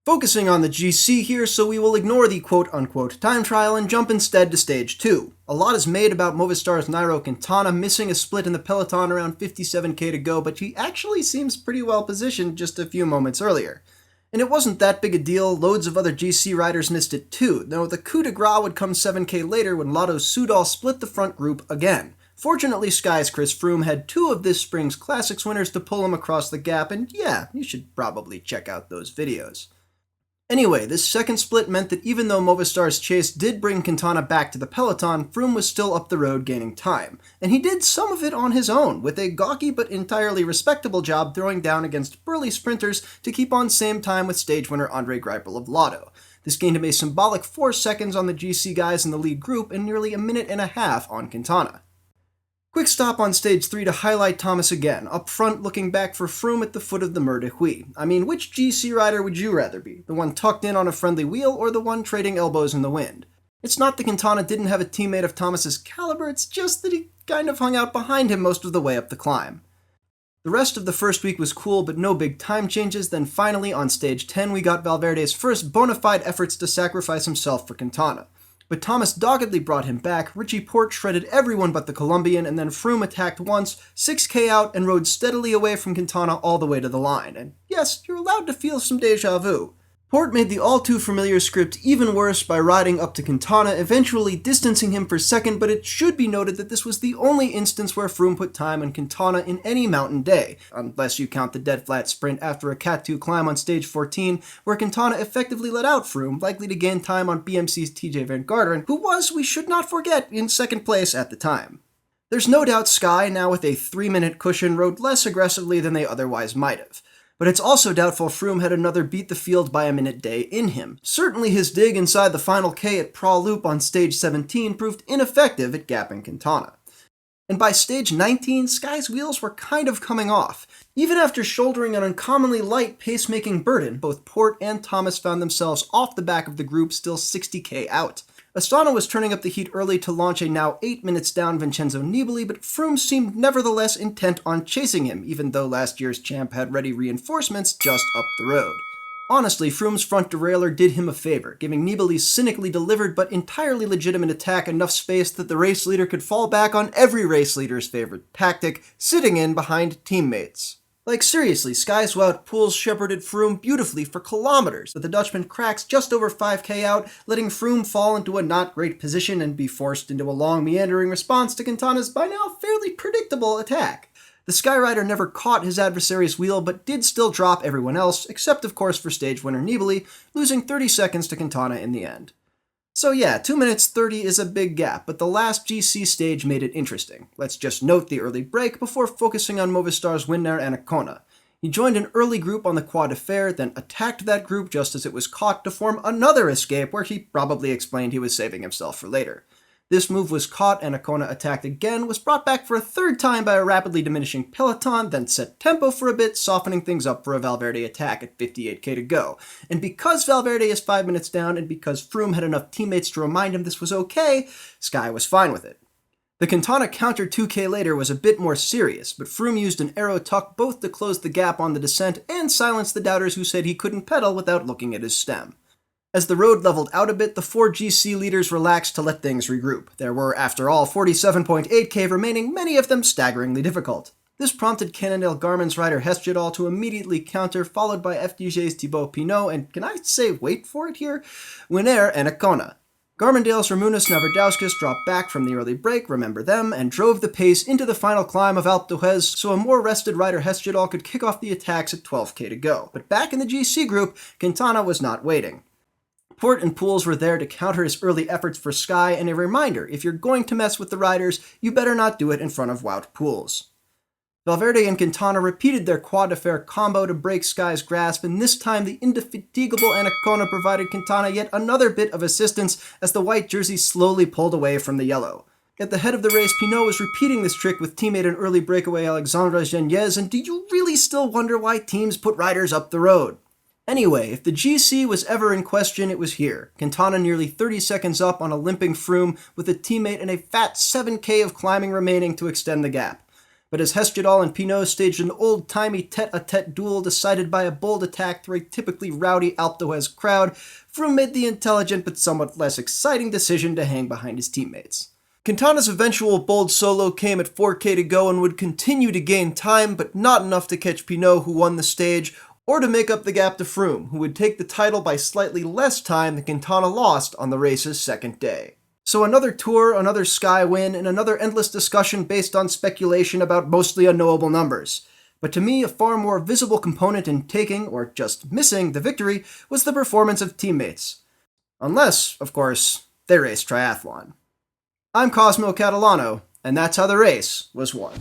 Focusing on the GC here, so we will ignore the quote-unquote time trial and jump instead to stage 2. A lot is made about Movistar's Nairo Quintana missing a split in the peloton around 57k to go, but he actually seems pretty well positioned just a few moments earlier. And it wasn't that big a deal, loads of other GC riders missed it too, though the coup de grace would come 7k later when Lotto's Soudal split the front group again. Fortunately, Sky's Chris Froome had 2 of this spring's Classics winners to pull him across the gap, and yeah, you should probably check out those videos. Anyway, this second split meant that even though Movistar's chase did bring Quintana back to the peloton, Froome was still up the road gaining time. And he did some of it on his own, with a gawky but entirely respectable job throwing down against burly sprinters to keep on same time with stage winner Andre Greipel of Lotto. This gained him a symbolic 4 seconds on the GC guys in the lead group and nearly a minute and a half on Quintana. Quick stop on stage 3 to highlight Thomas again, up front looking back for Froome at the foot of the Mur de Huy. I mean, which GC rider would you rather be? The one tucked in on a friendly wheel, or the one trading elbows in the wind? It's not that Quintana didn't have a teammate of Thomas's caliber, it's just that he kind of hung out behind him most of the way up the climb. The rest of the first week was cool, but no big time changes. Then finally, on stage 10, we got Valverde's first bona fide efforts to sacrifice himself for Quintana. But Thomas doggedly brought him back, Richie Porte shredded everyone but the Colombian, and then Froome attacked once, 6k out, and rode steadily away from Quintana all the way to the line. And yes, you're allowed to feel some déjà vu. Porte made the all-too-familiar script even worse by riding up to Quintana, eventually distancing him for second, but it should be noted that this was the only instance where Froome put time on Quintana in any mountain day, unless you count the dead-flat sprint after a Cat 2 climb on stage 14, where Quintana effectively let out Froome, likely to gain time on BMC's TJ Van Garderen, who was, we should not forget, in second place at the time. There's no doubt Sky, now with a 3-minute cushion, rode less aggressively than they otherwise might have. But it's also doubtful Froome had another beat the field by a minute day in him. Certainly his dig inside the final K at Pra Loop on stage 17 proved ineffective at gapping Quintana. And by stage 19, Sky's wheels were kind of coming off. Even after shouldering an uncommonly light pace-making burden, both Porte and Thomas found themselves off the back of the group, still 60k out. Astana was turning up the heat early to launch a now 8 minutes down Vincenzo Nibali, but Froome seemed nevertheless intent on chasing him, even though last year's champ had ready reinforcements just up the road. Honestly, Froome's front derailleur did him a favor, giving Nibali's cynically delivered but entirely legitimate attack enough space that the race leader could fall back on every race leader's favorite tactic, sitting in behind teammates. Like seriously, Sky's Wout Poels shepherded Froome beautifully for kilometers, but the Dutchman cracks just over 5k out, letting Froome fall into a not great position and be forced into a long meandering response to Quintana's by now fairly predictable attack. The Skyrider never caught his adversary's wheel, but did still drop everyone else, except of course for stage winner Nibali, losing 30 seconds to Quintana in the end. So yeah, 2 minutes 30 is a big gap, but the last GC stage made it interesting. Let's just note the early break before focusing on Movistar's winner Ancona. He joined an early group on the Croix de Fer, then attacked that group just as it was caught to form another escape where he probably explained he was saving himself for later. This move was caught, and Ancona attacked again, was brought back for a third time by a rapidly diminishing peloton, then set tempo for a bit, softening things up for a Valverde attack at 58k to go. And because Valverde is 5 minutes down, and because Froome had enough teammates to remind him this was okay, Sky was fine with it. The Quintana counter 2k later was a bit more serious, but Froome used an aero tuck both to close the gap on the descent and silence the doubters who said he couldn't pedal without looking at his stem. As the road leveled out a bit, the 4 GC leaders relaxed to let things regroup. There were, after all, 47.8k remaining, many of them staggeringly difficult. This prompted Cannondale Garmin's rider Hesjedal to immediately counter, followed by FDJ's Thibaut Pinot, and can I say wait for it here? Winner and Ancona. Garmindale's Ramunas Navardauskas dropped back from the early break, remember them, and drove the pace into the final climb of Alpe d'Huez, so a more rested rider Hesjedal could kick off the attacks at 12k to go. But back in the GC group, Quintana was not waiting. Porte and Poels were there to counter his early efforts for Sky, and a reminder, if you're going to mess with the riders, you better not do it in front of Wout Poels. Valverde and Quintana repeated their Croix de Fer combo to break Sky's grasp, and this time the indefatigable Ancona provided Quintana yet another bit of assistance as the white jersey slowly pulled away from the yellow. At the head of the race, Pinot was repeating this trick with teammate and early breakaway Alexandre Geniez, and do you really still wonder why teams put riders up the road? Anyway, if the GC was ever in question, it was here. Quintana nearly 30 seconds up on a limping Froome with a teammate and a fat 7k of climbing remaining to extend the gap. But as Hesjedal and Pinot staged an old-timey tete-a-tete duel decided by a bold attack through a typically rowdy Alpe d'Huez crowd, Froome made the intelligent but somewhat less exciting decision to hang behind his teammates. Quintana's eventual bold solo came at 4K to go and would continue to gain time, but not enough to catch Pinot, who won the stage, or to make up the gap to Froome, who would take the title by slightly less time than Quintana lost on the race's second day. So another Tour, another Sky win, and another endless discussion based on speculation about mostly unknowable numbers. But to me, a far more visible component in taking, or just missing, the victory was the performance of teammates. Unless, of course, they raced triathlon. I'm Cosmo Catalano, and that's how the race was won.